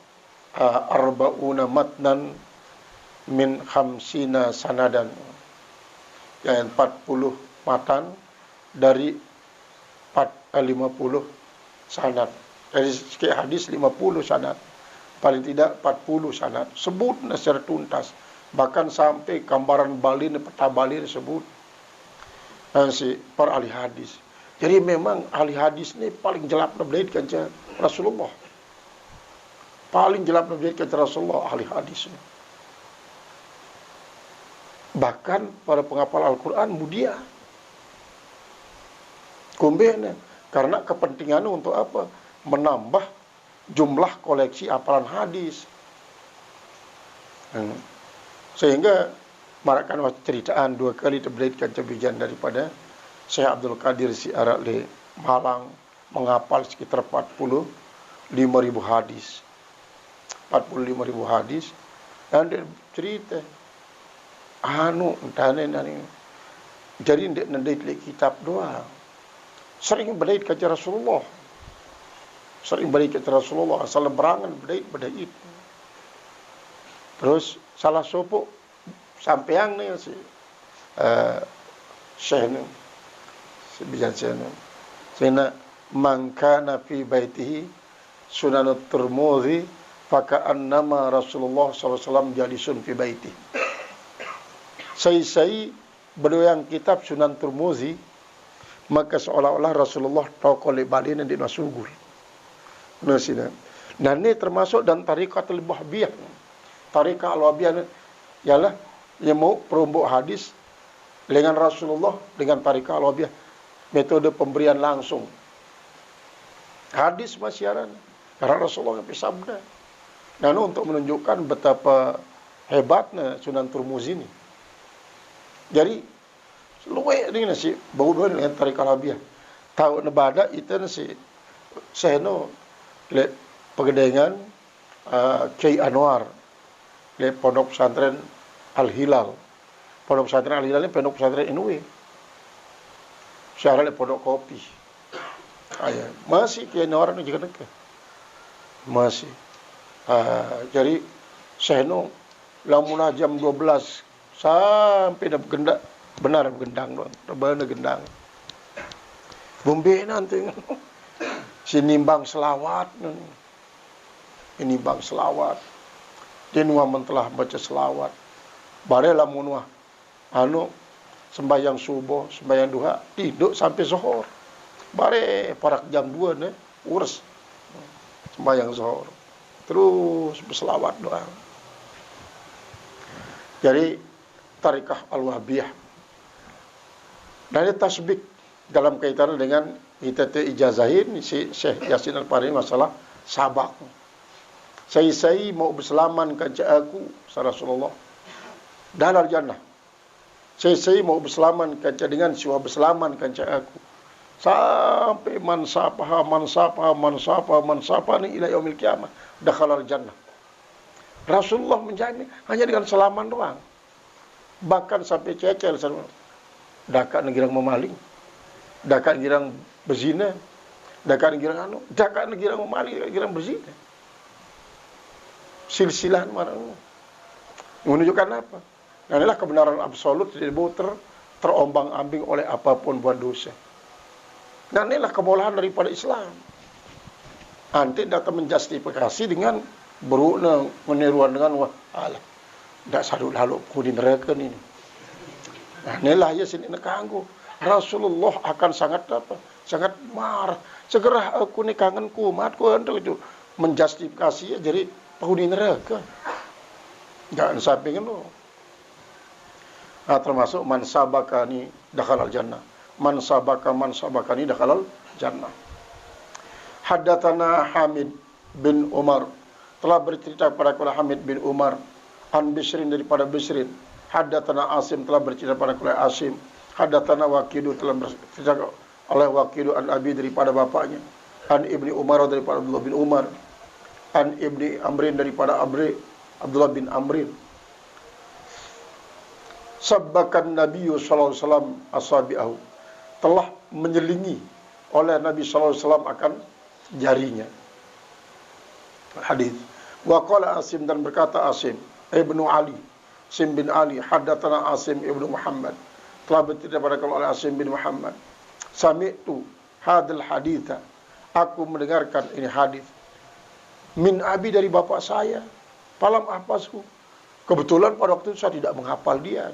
arba'una matnan min khamsina sanadan. Yang 40 matan dari 50 sanad. Dari sekian hadis 50 sanad. Paling tidak 40 sanad. Sebut secara tuntas. Bahkan sampai gambaran balin, peta balin sebut. Si para ahli hadis. Jadi memang ahli hadis ni paling jelap nablaid kanca Rasulullah. Paling jelap nablaid kanca Rasulullah ahli hadis ni. Bahkan para penghafal Al-Quran mudia. Kumbena. Karena kepentingannya untuk apa? Menambah jumlah koleksi hafalan hadis. Sehingga marakan ceritaan 2 kali terbelitkan cabijan daripada Syekh Abdul Qadir si Arak le Malang menghafal sekitar 45.000 hadis. 45.000 hadis. Dan dia cerita entane nani. Jadi ndak nendait kitab doang. Sering berdait ke Rasulullah. Sering berdait ke Rasulullah, asal berangan berdait. Terus salah sopuk sampeang ni si Syekh ni si bijan Syekh ni. Sehingga man kana fi baitihi sunanut Tirmidzi faka'annama Rasulullah SAW jalisun fi baitihi. Saya berdoang kitab Sunan Tirmidzi, maka seolah-olah Rasulullah tokol balin di nasugul. Dan ini termasuk dan tarikat al-Wahbiyah. Tarikat al-Wahbiyah ialah yang mau perumbuk hadis dengan Rasulullah dengan tarikat al-Wahbiyah. Metode pemberian langsung. Hadis masyiaran karena Rasulullah yang bersabda. Dan untuk menunjukkan betapa hebatnya Sunan Tirmidzi ini. Jadi luwe ni nasi bau dengan tarikat al-Wahbiyah. Tahu nebada itu nasi seno le pegedengan Kiai Anwar le pondok pesantren Al-Hilal. Pondok pesantren Al-Hilal ini pondok pesantren NU. Syarah le pondok kopi. Masih Kiai Anwar ni juga nak. Masih. Jadi seno lamunah jam 12 sampai dah gendak benar gendang doang, benar gendang. Bombe nanti sinimbang selawat ini bang selawat. Dia nuah telah baca selawat. Bare lamun nuah sembahyang subuh, sembahyang duha, tidur sampai zuhur. Bare parak jam 2 ne urus sembahyang zuhur. Terus berselawat doang. Jadi tarikah al-Wahbiyah. Dan tasbik dalam kaitan dengan kita ijazahin si Syekh Yasin Al-Fahri masalah sabak. Saya mau berselaman kanca aku sa Rasulullah dalam jannah. Saya mau berselaman kanca dengan siwa berselaman kanca aku. Sampai man sapaha ni ila yaumil qiyamah dakhalal jannah. Rasulullah menjamin hanya dengan selaman doang. Bahkan sampai cecel dakat negirang memaling, dakat negirang berzina, dakat negirang dakat negirang memaling, dakat negirang berzina. Silsilah marang menunjukkan apa? Dan inilah kebenaran absolut tidak boleh terombang-ambing oleh apapun buat dosa. Dan inilah kebolehan daripada Islam. Nanti datang menjustifikasi dengan berukna meniruan dengan alah. Tak sadut lalu kudi neraka ni. Nah, inilah ya sini nak kanggu. Rasulullah akan sangat apa? Sangat marah. Segera aku ni kangenku, matku untuk itu menjustifikasi jadi penghuni neraka. Jangan sampai ngono. Termasuk man sabaka ni dakhalal jannah. Man sabaka ni dakhalal jannah. Haddatsana Hamid bin Umar telah bercerita kepada kula Hamid bin Umar an Bisrin daripada Bisrin. Haddatsana Asim telah bercerita kepada kula Asim. Haddatsana Waqidu telah bercerita oleh Waqidu an Abi daripada bapaknya. An Ibni Umar daripada Abdullah bin Umar. An Ibni Amrin daripada Abdullah bin Amrin. Sabbakan Nabi sallallahu alaihi wasallam asabi'ahu. Telah menyelingi oleh Nabi sallallahu alaihi wasallam akan jarinya. Hadis. Wa qala Asim dan berkata Asim Ibnu Ali, Asim bin Ali, haddatsana Asim Ibnu Muhammad. Telah bercerita pada kalau oleh Asim bin Muhammad. Sami'tu hadal haditha. Aku mendengarkan ini hadis min abi dari bapak saya. Falam ahfazhu. Kebetulan pada waktu itu saya tidak menghafal dia.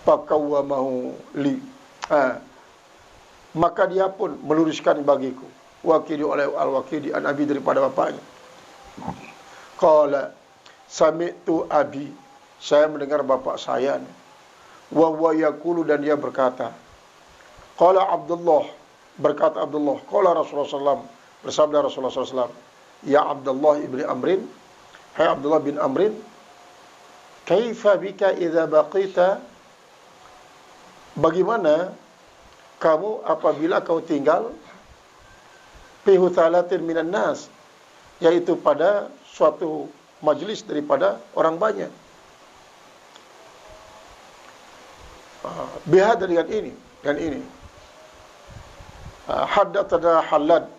Fakawwamahu li. Maka dia pun meluruskan bagiku. Waqidi oleh al-Waqidi an abi daripada bapaknya. Qala sami'tu abi. Saya mendengar bapak saya. Wa huwa yaqulu dan dia berkata. Qala Abdullah. Berkata Abdullah. Qala Rasulullah SAW. Bersabda Rasulullah SAW. Ya Abdullah ibni Amrin. Hai Abdullah bin Amrin. kaifa bika idza baqita, bagaimana kamu apabila kau tinggal fi huthalatin minan nas, yaitu pada suatu majlis daripada orang banyak. Bihada dengan ini dan ini. Haddatsana Halad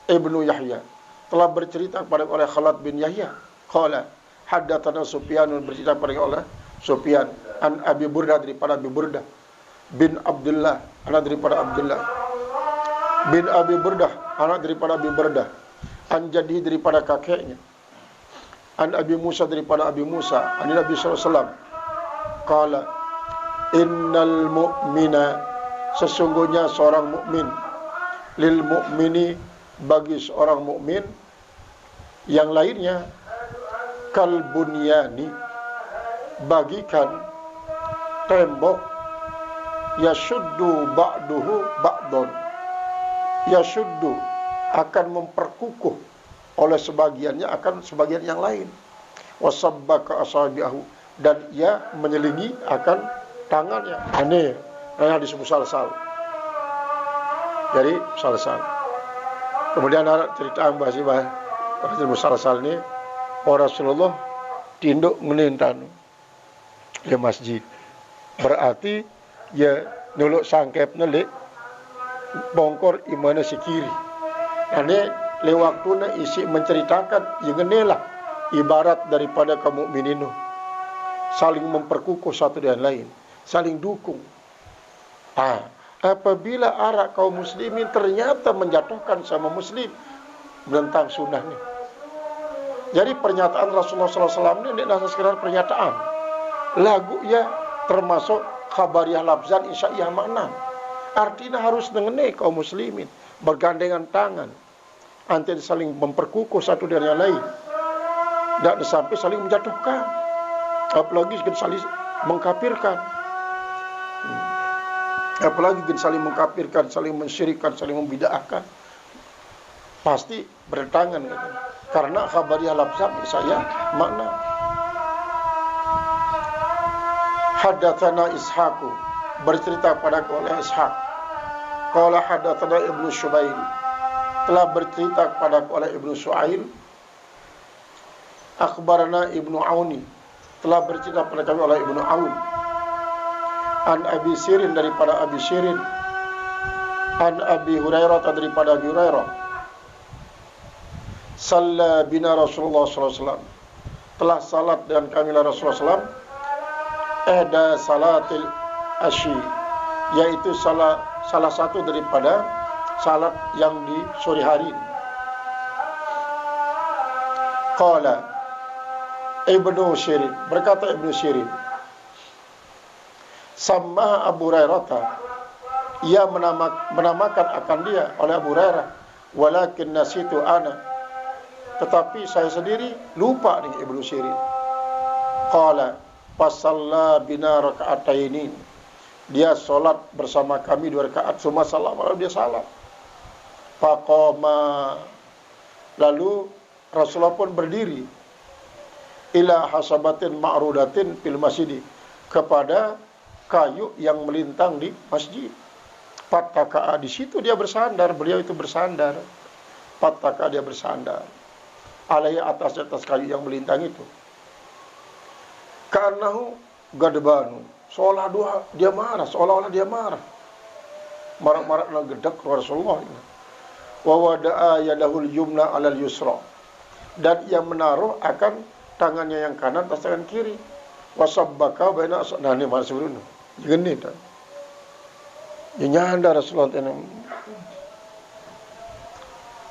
ibnu Yahya, telah bercerita kepada oleh Khalad bin Yahya. Qala haddatsana Sufyan, bercerita kepada oleh Sufyan an Abi Burdah, daripada Abi Burdah bin Abdullah, anak daripada Abdullah bin Abi Burdah, anak daripada Abi Burdah, an jaddi, daripada kakeknya, an Abi Musa, daripada Abi Musa, an Nabi sallallahu alaihi wasallam, qala innal mu'mina, sesungguhnya seorang mukmin, lil mu'mini, bagi seorang mukmin yang lainnya, kal bunyani, bagikan tembok, yashuddu ba'duhu ba'don, yashuddu, akan memperkukuh oleh sebagiannya akan sebagian yang lain, wasabbaka asabi'ahu, dan ia menyelingi akan tangannya. Ini hadis musalsal. Jadi musalsal. Kemudian ada cerita bahasa hadis musalsal ini, Rasulullah tinduk ngenintan di masjid. Berarti ya nuluk sangkep nelik bongkor imana si kiri. Ini lewaktuna isi menceritakan yang inilah ibarat daripada kaum mukminin saling memperkukuh satu dan lain, saling dukung. Apabila arak kaum muslimin ternyata menjatuhkan sama muslim menentang sunnah ini. Jadi pernyataan Rasulullah SAW ini tidak sekedar pernyataan. Lagu ya termasuk khabariyah lafzan insya'iyah makna. Artinya harus mengenai kaum muslimin bergandengan tangan, antar saling memperkukuh satu dan yang lain, tidak sampai saling menjatuhkan, apalagi saling mengkafirkan. Apalagi saling mengkafirkan, saling mensyirikkan, saling membid'ahkan, pasti bertentangan gitu. Karena khabariyah lafzan saya makna. Haddatsana Ishaqu, bercerita pada oleh Ishaq. Qala haddatsana Ibnu Syubail, telah bercerita kepada oleh Ibnu Su'ail. Akhbarana Ibnu Auni, telah bercerita kepada kami oleh Ibnu Aun. An Abi Sirin, daripada Abi Sirin. An Abi Hurairah, daripada Abi Hurairah. Salla bina Rasulullah SAW, telah salat dengan kami Rasulullah SAW. Ada salatil asyi, yaitu salah satu daripada salat yang di sore hari. Qala Ibnu Sirin, berkata Ibnu Sirin, sama Abu Hurairah, ia menamakan akan dia oleh Abu Hurairah, walakin nasitu ana, tetapi saya sendiri lupa dengan Ibnu Sirin. Qala fasalla bina raka'ataini, dia solat bersama kami 2 rakaat, summa salam, lalu dia salat. Faqama, lalu Rasulullah pun berdiri, ila hasabatin ma'rudatin fil masjid, kepada kayu yang melintang di masjid. Fattaka, di situ dia bersandar, beliau itu bersandar. Fattaka, dia bersandar. Alaihi, atas kayu yang melintang itu. Ka'annahu gadbanu, seolah dia marah, seolah-olah dia marah. Marah-marah gedak Rasulullah. Wa wada'a yadahul yumna alal yusra, dan ia menaruh akan tangannya yang kanan atas tangan kiri. Wasabbaka baina asnani, mana sebelumnya gini dah. Dia nyanda Rasulullah tenang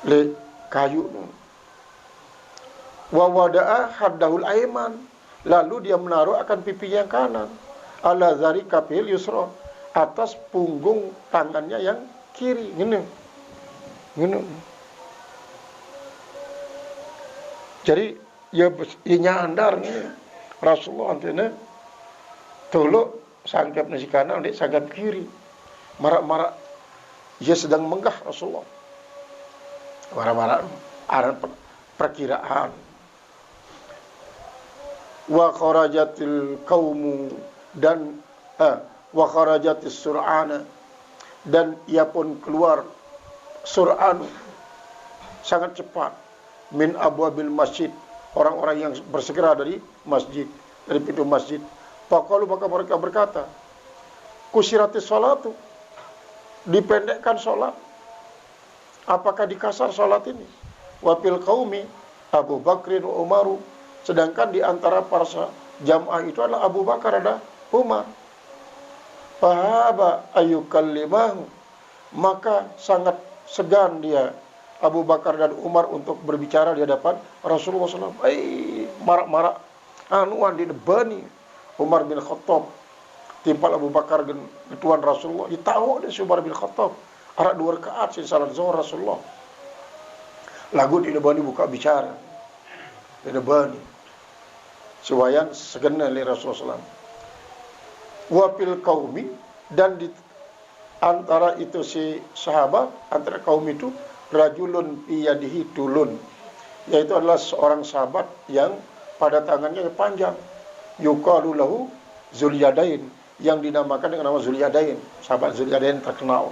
le kayu. Wa wada'a haddahul aiman, lalu dia menaruh akan pipi yang kanan, ala zari kafil yusra, atas punggung tangannya yang kiri. Gini. Jadi ia nyandar ni Rasulullah antena tolok sangkap nasi kanan, dia sangkap kiri. Marak-marak ia sedang menggah Rasulullah. Marak-marak ada perkiraan. wa kharajatil qaumu dan wa kharajatis sur'ana, dan ia pun keluar sur'an sangat cepat, min abwabil masjid, orang-orang yang bersegera dari masjid, dari pintu masjid. Faqalu, maka mereka berkata, kusiratis sholatu, dipendekkan sholat. Apakah dikasar sholat ini? Wafil qaumi Abu Bakrin wa Umaru, sedangkan di antara para jamaah itu adalah Abu Bakar dan Umar. Fahaba ayyukallimahu, maka sangat segan dia Abu Bakar dan Umar untuk berbicara di hadapan Rasulullah SAW. Marak-marak anuan di debani Umar bin Khattab, timpal Abu Bakar dan tuan Rasulullah, ditahu dari Umar bin Khattab arak 2 rakaat sin salat zuhur Rasulullah. Lagu di debani buka bicara di debani suwayan segena li Rasulullah SAW. Wafil qaumi, dan di antara itu si sahabat, antara kaum itu, rajulun piyadihi tulun, yaitu adalah seorang sahabat yang pada tangannya panjang, yuqalu lahu Zulyadain, yang dinamakan dengan nama Zulyadain, sahabat Zulyadain terkenal.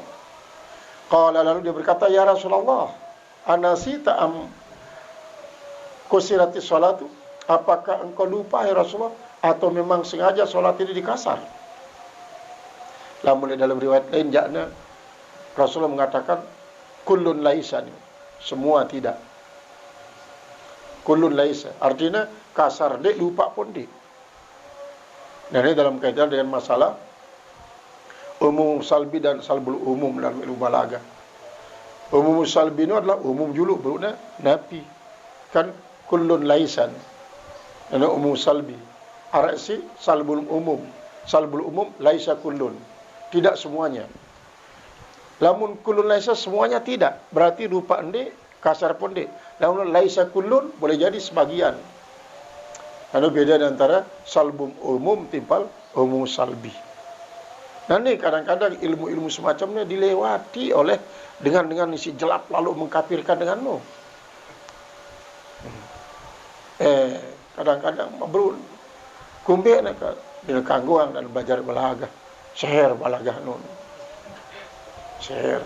Qala, lalu dia berkata, ya Rasulullah, anasita am kusirati sholatu, apakah engkau lupa ya Rasulullah, atau memang sengaja sholat ini dikasar? Namun dalam riwayat lain jakna Rasulullah mengatakan kullun laisa, semua tidak. Kullun laisa artinya kasar dek, lupa pun dek. Dan ini dalam kaitan dengan masalah umum salbi dan salbul umum dalam ilmu balaghah. Umum salbi itu adalah umum juluk bermakna nafi. Kan kullun laisan. Ini umum salbi. Arasi salbul umum. Salbul umum laisa kullun. Tidak semuanya. Lamun kullun laisa semuanya tidak, berarti rupa ende kasar pun dek. Lamun laisa kullun boleh jadi sebagian. Ada beda antara salbum umum timpal umum salbi. Nah ini kadang-kadang ilmu-ilmu semacamnya dilewati oleh dengan isi jelap lalu mengkafirkan denganmu. Kadang-kadang mabrul kumbe nak bila kangguang dan belajar balaghah. Seher balaghah nun. Seher.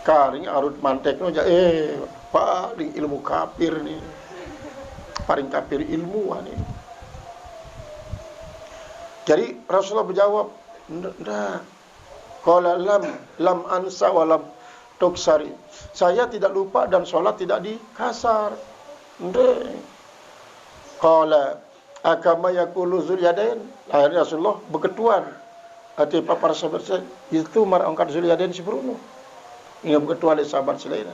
Karing arut mantek nu paling ilmu kafir ni. Paling kafir ilmuwan ni. Jadi Rasulullah berjawab, "Ndak. Qala lam ansa wa lam tuksari." Saya tidak lupa dan sholat tidak dikasar. Ndak. Qala akama yaqulu Zulyadain. Akhirnya Rasulullah berketuan. Hati para sahabat itu marangkat Zulyadain si Bruno. Ingat berketuan oleh sahabat selain.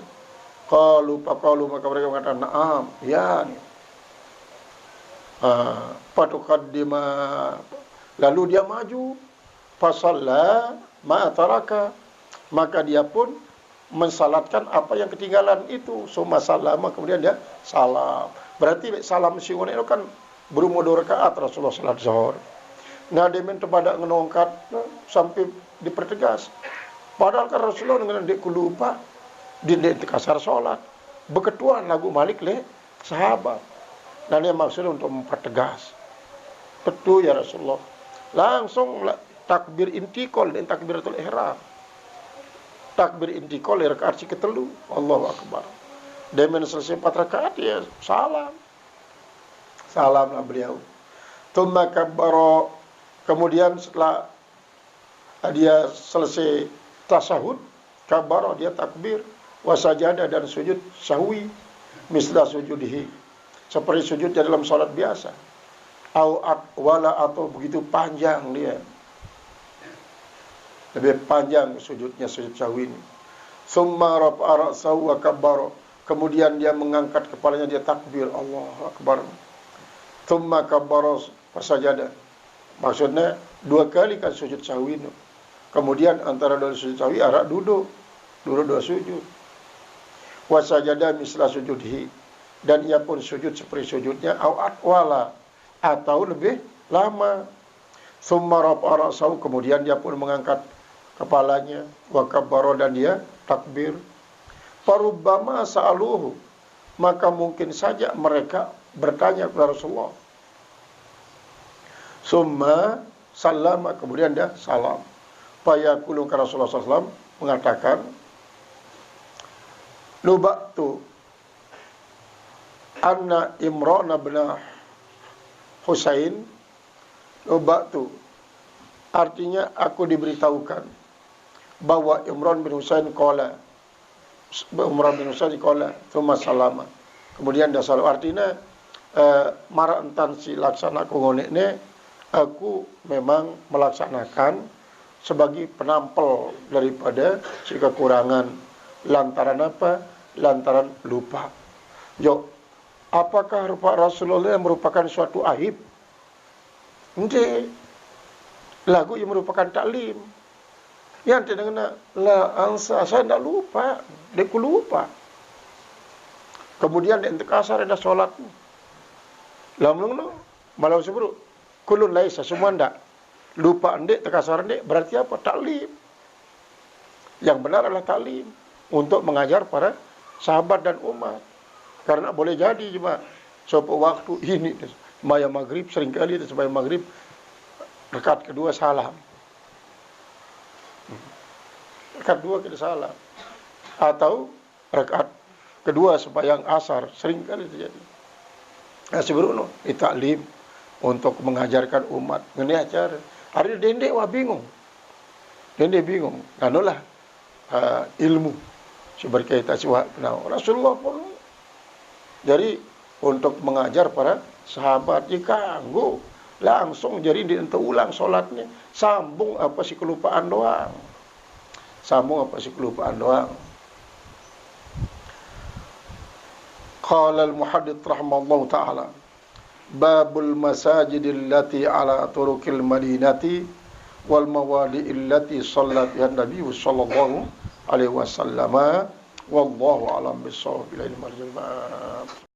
Qalu maka mereka mengatakan, "Na'am." Ya. Fatuqaddima, lalu dia maju, fasalla ma'ataraka, maka dia pun mensalatkan apa yang ketinggalan itu. Summa salama, kemudian dia salam. Berarti salam siwone itu kan berumur 2 rakaat Rasulullah salat zuhur. Nah demen terbadak ngenongkat sampai dipertegas. Padahal kan Rasulullah dengan dek lupa di kasar salat. Beketuan lagu Malik le sahabat. Dan ini maksudnya untuk mempertegas. Betul ya Rasulullah. Langsung takbir intikal dan takbiratul ihram. Takbir intikal rakaat si ketelu. Allahu Akbar. Demen selesai 4 rakaat ya salam. Salamlah beliau. Tsumma kabbara, kemudian setelah dia selesai tasahud, kabbara, dia takbir, wasajada, dan sujud sahwi, misla sujudihi, seperti sujudnya dalam salat biasa. Au atwala, atau begitu panjang dia. Lebih panjang sujudnya, sujud sahwi ini. Tsumma rafa'a ra'sahu wa kabbara, kemudian dia mengangkat kepalanya, dia takbir, Allahu Akbar. Tsumma kabbara fasajada. Maksudnya 2 kali kan sujud sahwi itu. Kemudian antara 2 sujud sahwi arak duduk 2 sujud. Wasajada misla sujudhi, dan ia pun sujud seperti sujudnya, au atwala, atau lebih lama. Tsumma rafa'a ra'sahu, kemudian dia pun mengangkat kepalanya, wa kabbara, dan dia takbir. Farubbama sa'aluhu, maka mungkin saja mereka bertanya kepada Rasulullah, Summa salama, kemudian dia salam. Fayaqulu Rasulullah SAW mengatakan, Nubatu anna Imran bin Husain, Nubatu artinya aku diberitahukan bahwa Imran bin Husain qala, thumma salama, kemudian dia salam. Artinya mara entan si laksana aku ngonekne, aku memang melaksanakan sebagai penampel daripada si kekurangan. Lantaran apa? Lantaran lupa. Yo, apakah rupa Rasulullah merupakan suatu aib? Ente lagu yang merupakan taklim. Yang tidak kena la ansa, saya tidak lupa, dia lupa. Kemudian dia kasar ada solat. Lalu malam sebelum kulun laisa, semua ndak lupa ndek terkasar ndek, berarti apa? Taklim. Yang benar adalah taklim untuk mengajar para sahabat dan umat. Karena boleh jadi cuma suatu waktu ini sembahyang maghrib, seringkali sembahyang maghrib rakaat kedua salam, rakaat dua kita salam, atau rakaat kedua sembahyang asar, seringkali terjadi. Nah, sebelum taklim untuk mengajarkan umat mengenai acara. Hari dendek wah bingung. Dendek bingung. Anulah ilmu berkaitan siwak. Nah, Rasulullah pun jadi untuk mengajar para sahabat diganggu langsung, jadi dia ulang solatnya, sambung apa sih kelupaan doang. Sambung apa sih kelupaan doang. Qala al-muhaddits rahimahullahu ta'ala, babul masajidil lati ala turuqil madinati wal mawadi'il lati shallat bihan nabi sallallahu alaihi wasallam, wallahu alam bissawab.